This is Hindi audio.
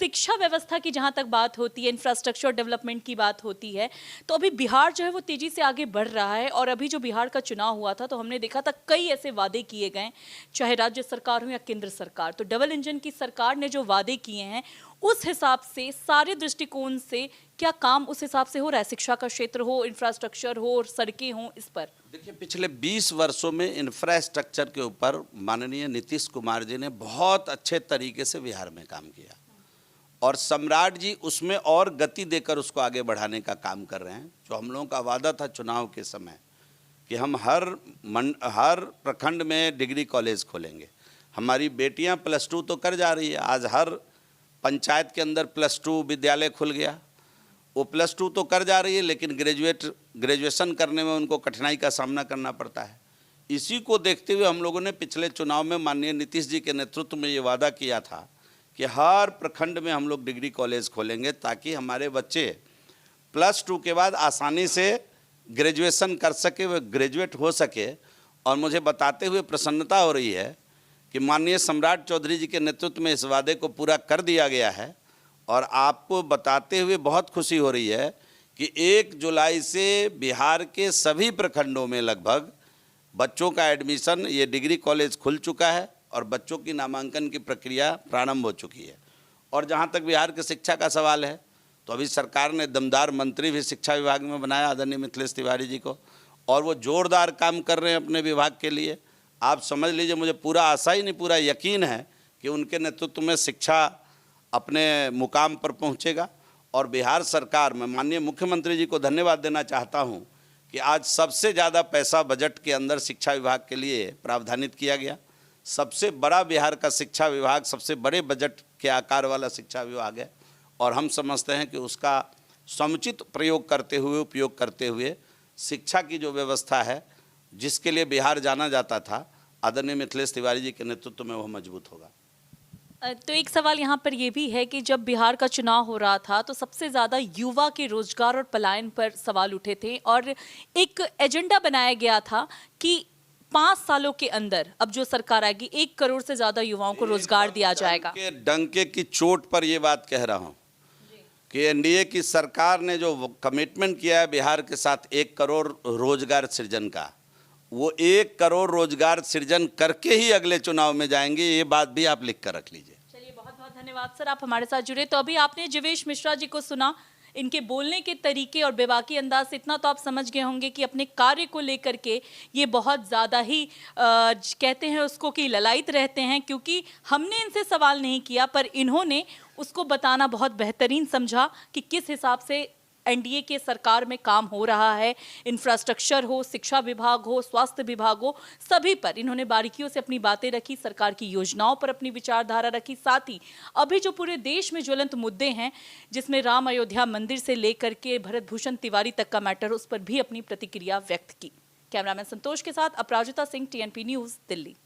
शिक्षा व्यवस्था की जहां तक बात होती है, इंफ्रास्ट्रक्चर डेवलपमेंट की बात होती है, तो अभी बिहार जो है वो तेजी से आगे बढ़ रहा है। और अभी जो बिहार का चुनाव हुआ था तो हमने देखा था कई ऐसे वादे किए गए, चाहे राज्य सरकार हो या केंद्र सरकार। तो डबल इंजन की सरकार ने जो वादे किए हैं उस हिसाब से, सारे दृष्टिकोण से क्या काम उस हिसाब से हो रहा है? शिक्षा का क्षेत्र हो, इंफ्रास्ट्रक्चर हो और सड़कें हों, इस पर देखिए, पिछले 20 वर्षों में इंफ्रास्ट्रक्चर के ऊपर माननीय नीतीश कुमार जी ने बहुत अच्छे तरीके से बिहार में काम किया और सम्राट जी उसमें और गति देकर उसको आगे बढ़ाने का काम कर रहे हैं। जो हम लोगों का वादा था चुनाव के समय कि हम हर प्रखंड में डिग्री कॉलेज खोलेंगे। हमारी बेटियां +2 तो कर जा रही है, आज हर पंचायत के अंदर +2 विद्यालय खुल गया। वो +2 तो कर जा रही है, लेकिन ग्रेजुएशन करने में उनको कठिनाई का सामना करना पड़ता है। इसी को देखते हुए हम लोगों ने पिछले चुनाव में माननीय नीतीश जी के नेतृत्व में ये वादा किया था कि हर प्रखंड में हम लोग डिग्री कॉलेज खोलेंगे, ताकि हमारे बच्चे +2 के बाद आसानी से ग्रेजुएशन कर सके, वे ग्रेजुएट हो सके। और मुझे बताते हुए प्रसन्नता हो रही है कि माननीय सम्राट चौधरी जी के नेतृत्व में इस वादे को पूरा कर दिया गया है। और आपको बताते हुए बहुत खुशी हो रही है कि 1 जुलाई से बिहार के सभी प्रखंडों में लगभग बच्चों का एडमिशन, ये डिग्री कॉलेज खुल चुका है और बच्चों की नामांकन की प्रक्रिया प्रारंभ हो चुकी है। और जहाँ तक बिहार की शिक्षा का सवाल है, तो अभी सरकार ने दमदार मंत्री भी शिक्षा विभाग में बनाया, आदरणीय मिथिलेश तिवारी जी को, और वो जोरदार काम कर रहे हैं अपने विभाग के लिए। आप समझ लीजिए, मुझे पूरा आशा ही नहीं, पूरा यकीन है कि उनके नेतृत्व में शिक्षा अपने मुकाम पर पहुंचेगा। और बिहार सरकार में माननीय मुख्यमंत्री जी को धन्यवाद देना चाहता हूं कि आज सबसे ज़्यादा पैसा बजट के अंदर शिक्षा विभाग के लिए प्रावधानित किया गया। सबसे बड़ा बिहार का शिक्षा विभाग, सबसे बड़े बजट के आकार वाला शिक्षा विभाग है। और हम समझते हैं कि उसका समुचित प्रयोग करते हुए, उपयोग करते हुए शिक्षा की जो व्यवस्था है, जिसके लिए बिहार जाना जाता था, आदरणीय मिथिलेश तिवारी जी के नेतृत्व में वह मजबूत होगा। तो एक सवाल यहाँ पर यह भी है कि जब बिहार का चुनाव हो रहा था तो सबसे ज़्यादा युवा के रोजगार और पलायन पर सवाल उठे थे और एक एजेंडा बनाया गया था कि 5 सालों के अंदर अब जो सरकार आएगी 1 करोड़ से ज़्यादा युवाओं को रोजगार दिया जाएगा। डंके की चोट पर ये बात कह रहा हूँ कि एनडीए की सरकार ने जो कमिटमेंट किया है बिहार के साथ 1 करोड़ रोजगार सृजन का, वो 1 करोड़ रोजगार सृजन करके ही अगले चुनाव में जाएंगे। ये बात भी आप लिख कर रख लीजिए। चलिए, बहुत बहुत धन्यवाद सर, आप हमारे साथ जुड़े। तो अभी आपने जीवेश मिश्रा जी को सुना, इनके बोलने के तरीके और बेबाकी अंदाज से इतना तो आप समझ गए होंगे कि अपने कार्य को लेकर के ये बहुत ज़्यादा ही कहते हैं उसको कि ललायित रहते हैं, क्योंकि हमने इनसे सवाल नहीं किया पर इन्होंने उसको बताना बहुत बेहतरीन समझा कि किस हिसाब से एनडीए के सरकार में काम हो रहा है। इंफ्रास्ट्रक्चर हो, शिक्षा विभाग हो, स्वास्थ्य विभाग हो, सभी पर इन्होंने बारीकियों से अपनी बातें रखी, सरकार की योजनाओं पर अपनी विचारधारा रखी। साथ ही अभी जो पूरे देश में ज्वलंत मुद्दे हैं, जिसमें राम अयोध्या मंदिर से लेकर के भरत भूषण तिवारी तक का मैटर, उस पर भी अपनी प्रतिक्रिया व्यक्त की। कैमरामैन संतोष के साथ अपराजिता सिंह, TNP न्यूज़, दिल्ली।